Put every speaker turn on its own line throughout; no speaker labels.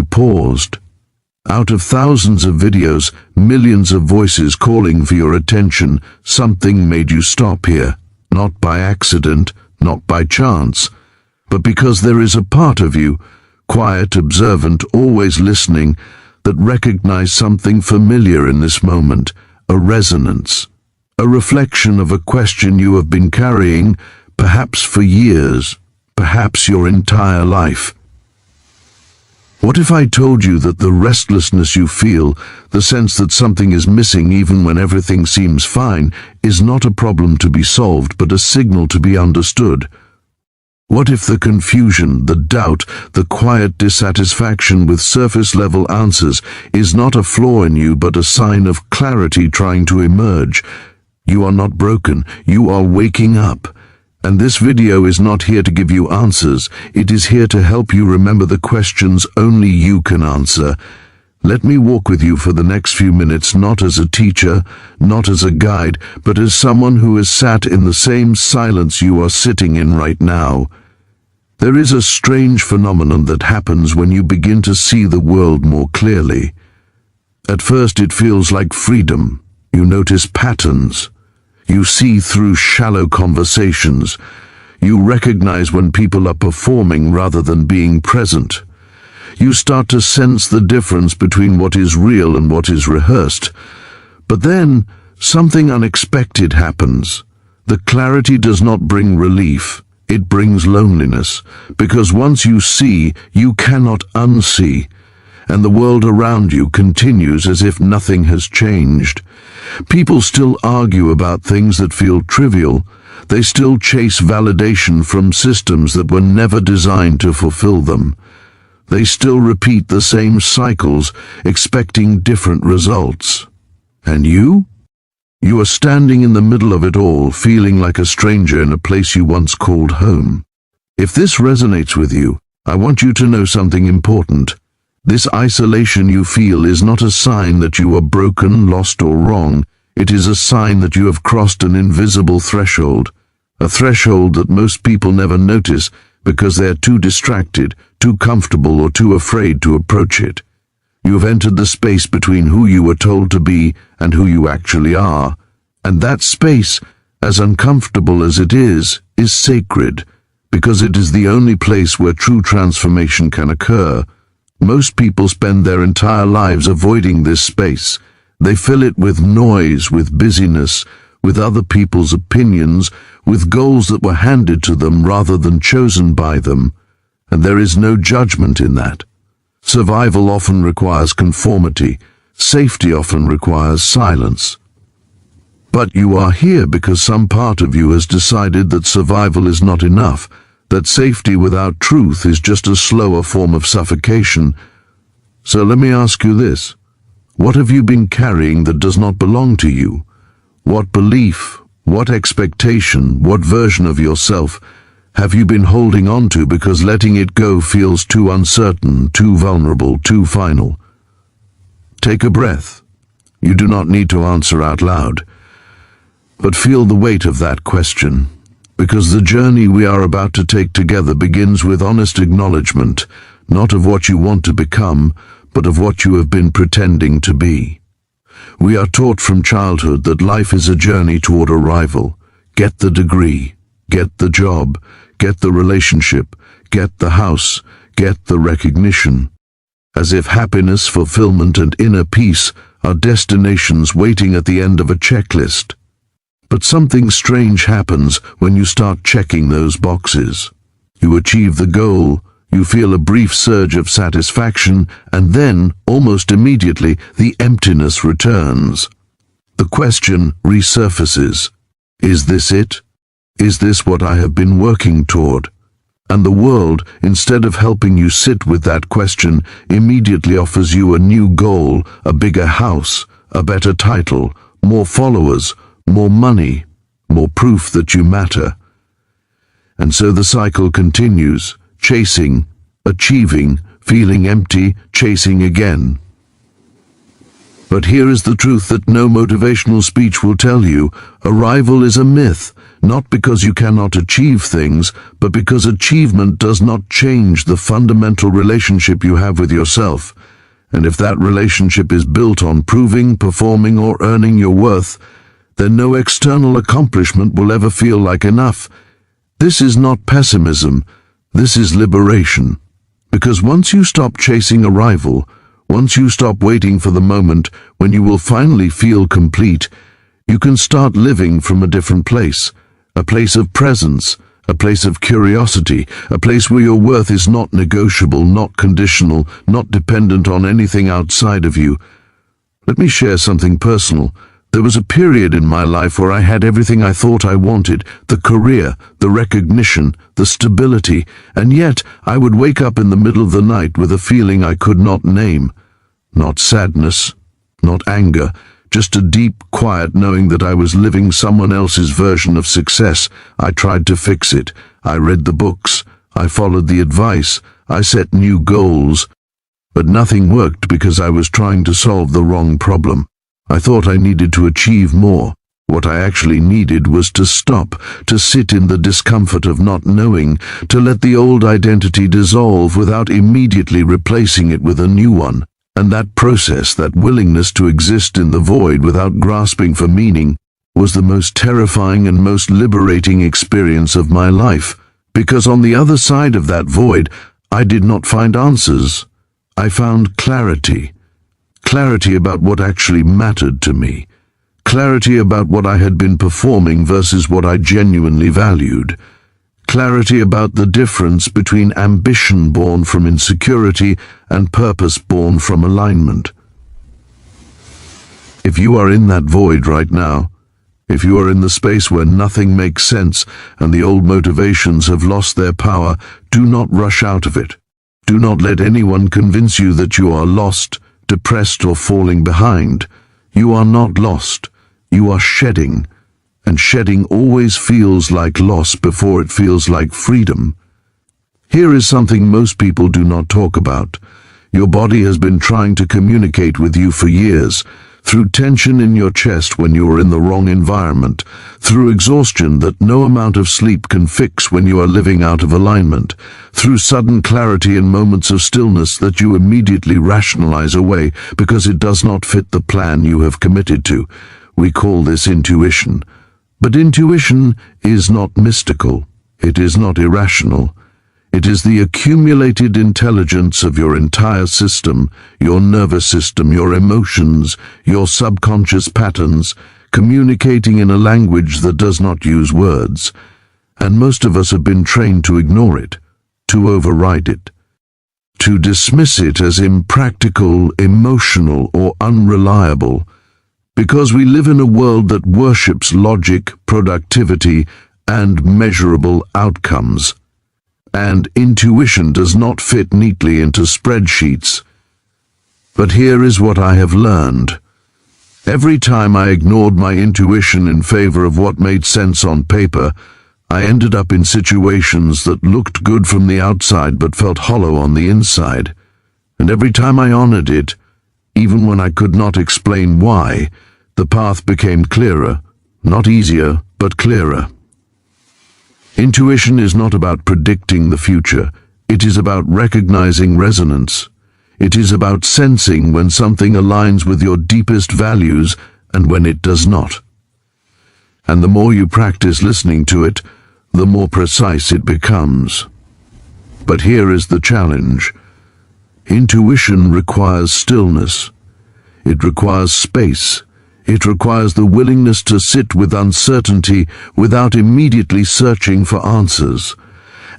you paused. Out of thousands of videos, millions of voices calling for your attention, something made you stop here, not by accident, not by chance, but because there is a part of you, quiet, observant, always listening, that recognized something familiar in this moment, a resonance, a reflection of a question you have been carrying, perhaps for years, perhaps your entire life. What if I told you that the restlessness you feel, the sense that something is missing even when everything seems fine, is not a problem to be solved but a signal to be understood? What if the confusion, the doubt, the quiet dissatisfaction with surface-level answers is not a flaw in you but a sign of clarity trying to emerge? You are not broken, you are waking up. And this video is not here to give you answers, it is here to help you remember the questions only you can answer. Let me walk with you for the next few minutes, not as a teacher, not as a guide, but as someone who has sat in the same silence you are sitting in right now. There is a strange phenomenon that happens when you begin to see the world more clearly. At first it feels like freedom. You notice patterns. You see through shallow conversations. You recognize when people are performing rather than being present. You start to sense the difference between what is real and what is rehearsed. But then, something unexpected happens. The clarity does not bring relief. It brings loneliness. Because once you see, you cannot unsee. And the world around you continues as if nothing has changed. People still argue about things that feel trivial. They still chase validation from systems that were never designed to fulfill them. They still repeat the same cycles, expecting different results. And you? You are standing in the middle of it all, feeling like a stranger in a place you once called home. If this resonates with you, I want you to know something important. This isolation you feel is not a sign that you are broken, lost, or wrong. It is a sign that you have crossed an invisible threshold, a threshold that most people never notice because they are too distracted, too comfortable, or too afraid to approach it. You have entered the space between who you were told to be and who you actually are, and that space, as uncomfortable as it is sacred, because it is the only place where true transformation can occur. Most people spend their entire lives avoiding this space. They fill it with noise, with busyness, with other people's opinions, with goals that were handed to them rather than chosen by them. And there is no judgment in that. Survival often requires conformity. Safety often requires silence. But you are here because some part of you has decided that survival is not enough, that safety without truth is just a slower form of suffocation. So let me ask you this. What have you been carrying that does not belong to you? What belief, what expectation, what version of yourself have you been holding on to because letting it go feels too uncertain, too vulnerable, too final? Take a breath. You do not need to answer out loud. But feel the weight of that question. Because the journey we are about to take together begins with honest acknowledgement, not of what you want to become, but of what you have been pretending to be. We are taught from childhood that life is a journey toward arrival. Get the degree, get the job, get the relationship, get the house, get the recognition. As if happiness, fulfillment, and inner peace are destinations waiting at the end of a checklist. But something strange happens when you start checking those boxes. You achieve the goal, you feel a brief surge of satisfaction, and then, almost immediately, the emptiness returns. The question resurfaces. Is this it? Is this what I have been working toward? And the world, instead of helping you sit with that question, immediately offers you a new goal, a bigger house, a better title, more followers, more money, more proof that you matter. And so the cycle continues, chasing, achieving, feeling empty, chasing again. But here is the truth that no motivational speech will tell you. Arrival is a myth, not because you cannot achieve things, but because achievement does not change the fundamental relationship you have with yourself. And if that relationship is built on proving, performing, or earning your worth, then no external accomplishment will ever feel like enough. This is not pessimism, this is liberation. Because once you stop chasing arrival, once you stop waiting for the moment when you will finally feel complete, you can start living from a different place, a place of presence, a place of curiosity, a place where your worth is not negotiable, not conditional, not dependent on anything outside of you. Let me share something personal. There was a period in my life where I had everything I thought I wanted, the career, the recognition, the stability, and yet I would wake up in the middle of the night with a feeling I could not name. Not sadness, not anger, just a deep, quiet knowing that I was living someone else's version of success. I tried to fix it. I read the books. I followed the advice. I set new goals. But nothing worked because I was trying to solve the wrong problem. I thought I needed to achieve more. What I actually needed was to stop, to sit in the discomfort of not knowing, to let the old identity dissolve without immediately replacing it with a new one. And that process, that willingness to exist in the void without grasping for meaning, was the most terrifying and most liberating experience of my life. Because on the other side of that void, I did not find answers. I found clarity. Clarity about what actually mattered to me. Clarity about what I had been performing versus what I genuinely valued. Clarity about the difference between ambition born from insecurity and purpose born from alignment. If you are in that void right now, if you are in the space where nothing makes sense and the old motivations have lost their power, do not rush out of it. Do not let anyone convince you that you are lost, depressed, or falling behind. You are not lost. You are shedding. And shedding always feels like loss before it feels like freedom. Here is something most people do not talk about. Your body has been trying to communicate with you for years, through tension in your chest when you are in the wrong environment, through exhaustion that no amount of sleep can fix when you are living out of alignment, through sudden clarity in moments of stillness that you immediately rationalize away because it does not fit the plan you have committed to. We call this intuition. But intuition is not mystical. It is not irrational. It is the accumulated intelligence of your entire system, your nervous system, your emotions, your subconscious patterns, communicating in a language that does not use words. And most of us have been trained to ignore it, to override it, to dismiss it as impractical, emotional, or unreliable, because we live in a world that worships logic, productivity, and measurable outcomes. And intuition does not fit neatly into spreadsheets. But here is what I have learned. Every time I ignored my intuition in favor of what made sense on paper, I ended up in situations that looked good from the outside but felt hollow on the inside. And every time I honored it, even when I could not explain why, the path became clearer, not easier, but clearer. Intuition is not about predicting the future. It is about recognizing resonance. It is about sensing when something aligns with your deepest values and when it does not. And the more you practice listening to it, the more precise it becomes. But here is the challenge. Intuition requires stillness. It requires space. It requires the willingness to sit with uncertainty without immediately searching for answers.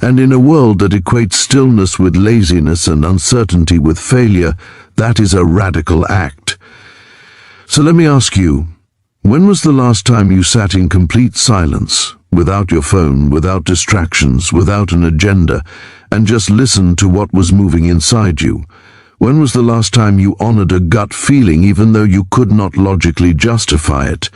And in a world that equates stillness with laziness and uncertainty with failure, that is a radical act. So let me ask you, when was the last time you sat in complete silence, without your phone, without distractions, without an agenda, and just listened to what was moving inside you? When was the last time you honored a gut feeling even though you could not logically justify it?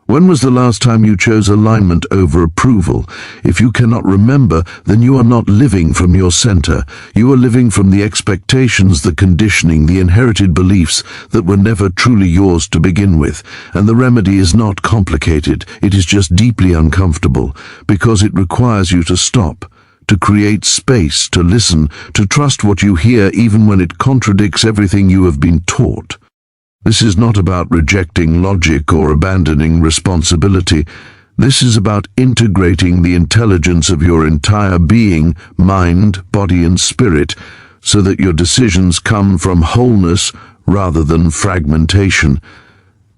When was the last time you chose alignment over approval? If you cannot remember, then you are not living from your center. You are living from the expectations, the conditioning, the inherited beliefs that were never truly yours to begin with. And the remedy is not complicated. It is just deeply uncomfortable, because it requires you to stop, to create space, to listen, to trust what you hear even when it contradicts everything you have been taught. This is not about rejecting logic or abandoning responsibility. This is about integrating the intelligence of your entire being, mind, body, and spirit, so that your decisions come from wholeness rather than fragmentation.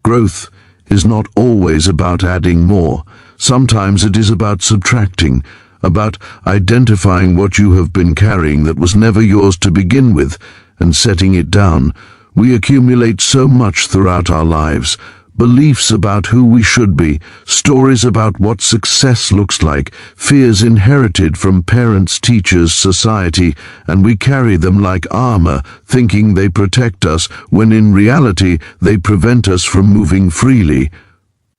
Growth is not always about adding more. Sometimes it is about subtracting, about identifying what you have been carrying that was never yours to begin with, and setting it down. We accumulate so much throughout our lives: beliefs about who we should be, stories about what success looks like, fears inherited from parents, teachers, society, and we carry them like armor, thinking they protect us, when in reality they prevent us from moving freely.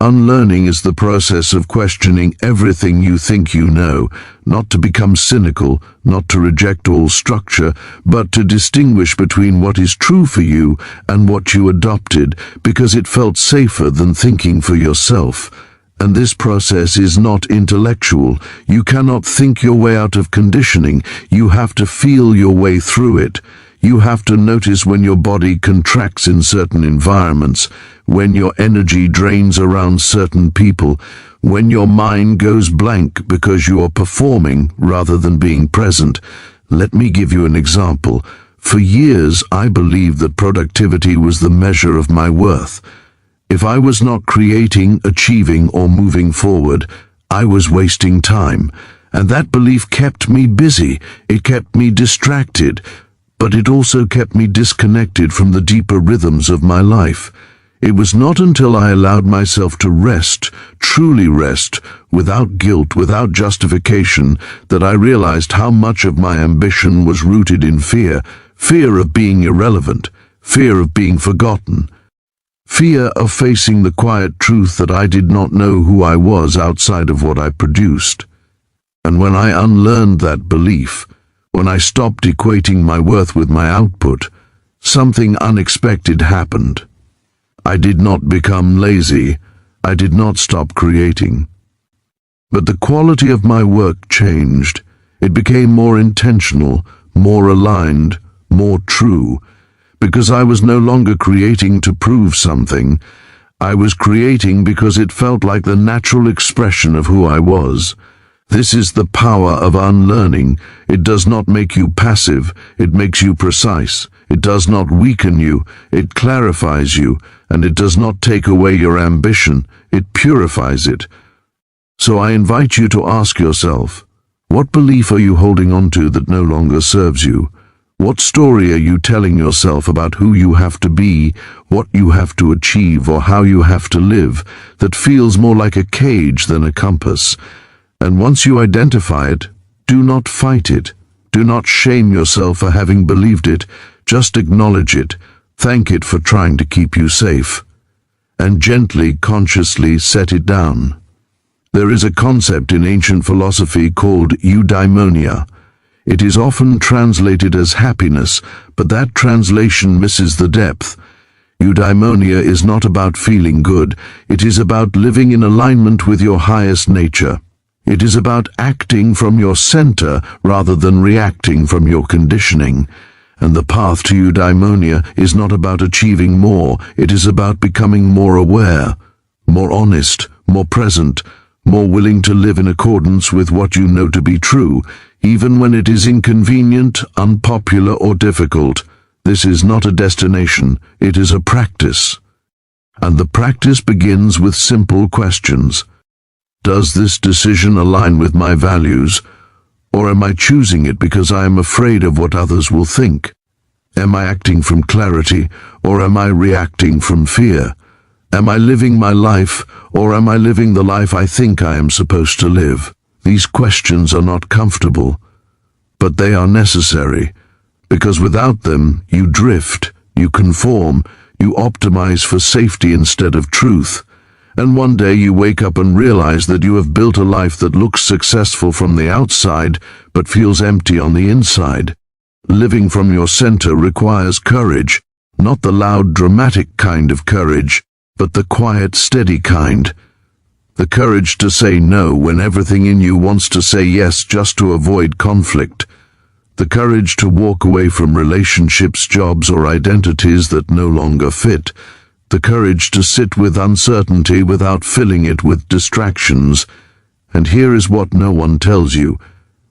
Unlearning is the process of questioning everything you think you know, not to become cynical, not to reject all structure, but to distinguish between what is true for you and what you adopted because it felt safer than thinking for yourself. And this process is not intellectual. You cannot think your way out of conditioning. You have to feel your way through it. You have to notice when your body contracts in certain environments, when your energy drains around certain people, when your mind goes blank because you are performing rather than being present. Let me give you an example. For years, I believed that productivity was the measure of my worth. If I was not creating, achieving, or moving forward, I was wasting time. And that belief kept me busy. It kept me distracted. But it also kept me disconnected from the deeper rhythms of my life. It was not until I allowed myself to rest, truly rest, without guilt, without justification, that I realized how much of my ambition was rooted in fear. Fear of being irrelevant, fear of being forgotten, fear of facing the quiet truth that I did not know who I was outside of what I produced. And when I unlearned that belief, when I stopped equating my worth with my output, something unexpected happened. I did not become lazy. I did not stop creating. But the quality of my work changed. It became more intentional, more aligned, more true, because I was no longer creating to prove something. I was creating because it felt like the natural expression of who I was. This is the power of unlearning. It does not make you passive, it makes you precise. It does not weaken you, it clarifies you, and it does not take away your ambition, it purifies it. So I invite you to ask yourself, what belief are you holding on to that no longer serves you? What story are you telling yourself about who you have to be, what you have to achieve, or how you have to live, that feels more like a cage than a compass? And once you identify it, do not fight it. Do not shame yourself for having believed it. Just acknowledge it. Thank it for trying to keep you safe. And gently, consciously set it down. There is a concept in ancient philosophy called eudaimonia. It is often translated as happiness, but that translation misses the depth. Eudaimonia is not about feeling good. It is about living in alignment with your highest nature. It is about acting from your center rather than reacting from your conditioning. And the path to eudaimonia is not about achieving more. It is about becoming more aware, more honest, more present, more willing to live in accordance with what you know to be true, even when it is inconvenient, unpopular, or difficult. This is not a destination, it is a practice. And the practice begins with simple questions. Does this decision align with my values, or am I choosing it because I am afraid of what others will think? Am I acting from clarity, or am I reacting from fear? Am I living my life, or am I living the life I think I am supposed to live? These questions are not comfortable, but they are necessary, because without them you drift, you conform, you optimize for safety instead of truth. And one day you wake up and realize that you have built a life that looks successful from the outside, but feels empty on the inside. Living from your center requires courage, not the loud, dramatic kind of courage, but the quiet, steady kind. The courage to say no when everything in you wants to say yes just to avoid conflict. The courage to walk away from relationships, jobs, or identities that no longer fit. The courage to sit with uncertainty without filling it with distractions. And here is what no one tells you.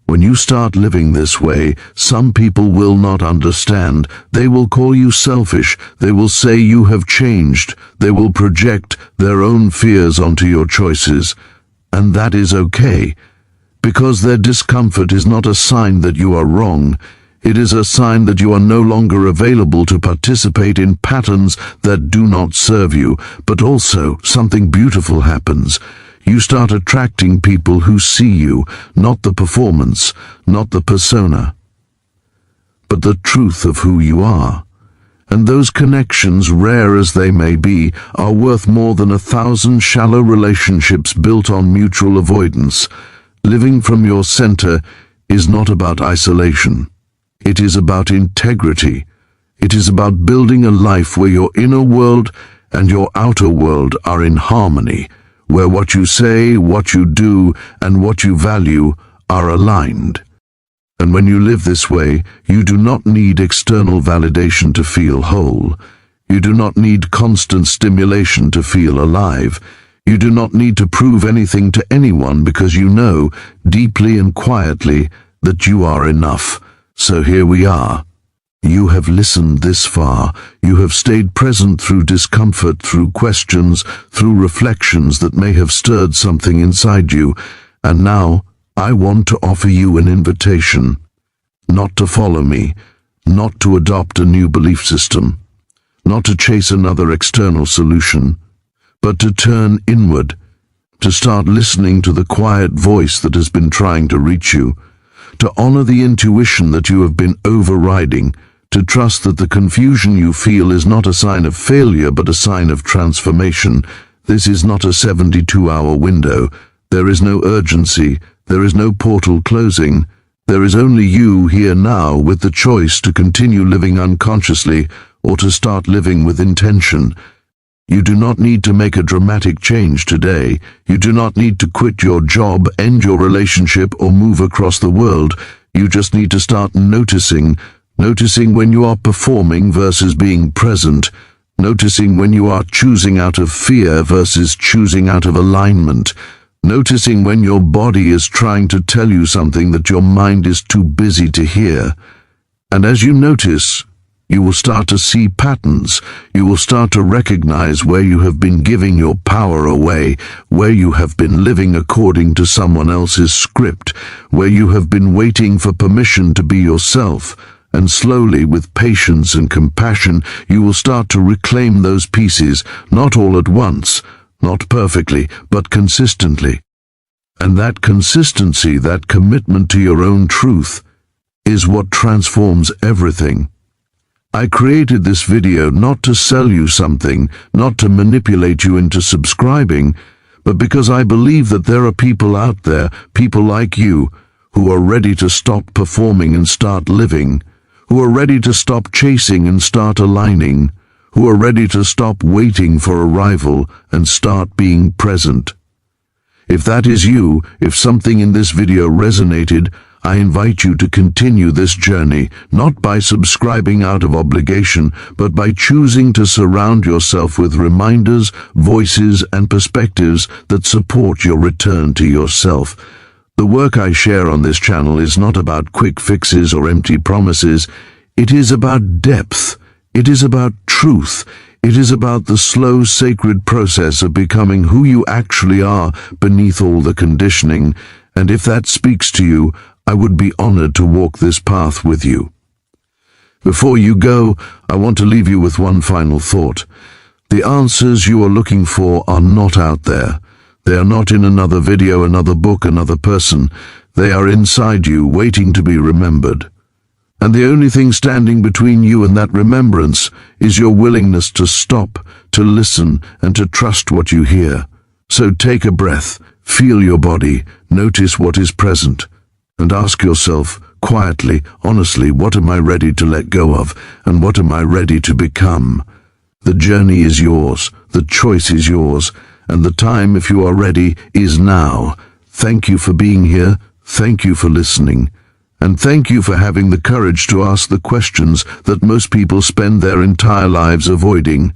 When you start living this way, some people will not understand. They will call you selfish. They will say you have changed. They will project their own fears onto your choices. And that is okay, because their discomfort is not a sign that you are wrong. It is a sign that you are no longer available to participate in patterns that do not serve you. But also, something beautiful happens. You start attracting people who see you, not the performance, not the persona, but the truth of who you are. And those connections, rare as they may be, are worth more than 1,000 shallow relationships built on mutual avoidance. Living from your center is not about isolation. It is about integrity. It is about building a life where your inner world and your outer world are in harmony, where what you say, what you do, and what you value are aligned. And when you live this way, you do not need external validation to feel whole. You do not need constant stimulation to feel alive. You do not need to prove anything to anyone, because you know, deeply and quietly, that you are enough. So here we are. You have listened this far. You have stayed present through discomfort, through questions, through reflections that may have stirred something inside you. And now, I want to offer you an invitation. Not to follow me, not to adopt a new belief system, not to chase another external solution, but to turn inward, to start listening to the quiet voice that has been trying to reach you, to honor the intuition that you have been overriding, to trust that the confusion you feel is not a sign of failure but a sign of transformation. This is not a 72-hour window. There is no urgency. There is no portal closing. There is only you here now, with the choice to continue living unconsciously or to start living with intention. You do not need to make a dramatic change today. You do not need to quit your job, end your relationship, or move across the world. You just need to start noticing when you are performing versus being present, noticing when you are choosing out of fear versus choosing out of alignment, noticing when your body is trying to tell you something that your mind is too busy to hear. And as you notice, you will start to see patterns. You will start to recognize where you have been giving your power away, where you have been living according to someone else's script, where you have been waiting for permission to be yourself. And slowly, with patience and compassion, you will start to reclaim those pieces, not all at once, not perfectly, but consistently. And that consistency, that commitment to your own truth, is what transforms everything. I created this video not to sell you something, not to manipulate you into subscribing, but because I believe that there are people out there, people like you, who are ready to stop performing and start living, who are ready to stop chasing and start aligning, who are ready to stop waiting for arrival and start being present. If that is you, if something in this video resonated, I invite you to continue this journey, not by subscribing out of obligation, but by choosing to surround yourself with reminders, voices, and perspectives that support your return to yourself. The work I share on this channel is not about quick fixes or empty promises. It is about depth. It is about truth. It is about the slow, sacred process of becoming who you actually are beneath all the conditioning. And if that speaks to you, I would be honored to walk this path with you. Before you go, I want to leave you with one final thought. The answers you are looking for are not out there. They are not in another video, another book, another person. They are inside you, waiting to be remembered. And the only thing standing between you and that remembrance is your willingness to stop, to listen, and to trust what you hear. So take a breath, feel your body, notice what is present, and ask yourself, quietly, honestly, what am I ready to let go of, and what am I ready to become? The journey is yours, the choice is yours, and the time, if you are ready, is now. Thank you for being here, thank you for listening, and thank you for having the courage to ask the questions that most people spend their entire lives avoiding.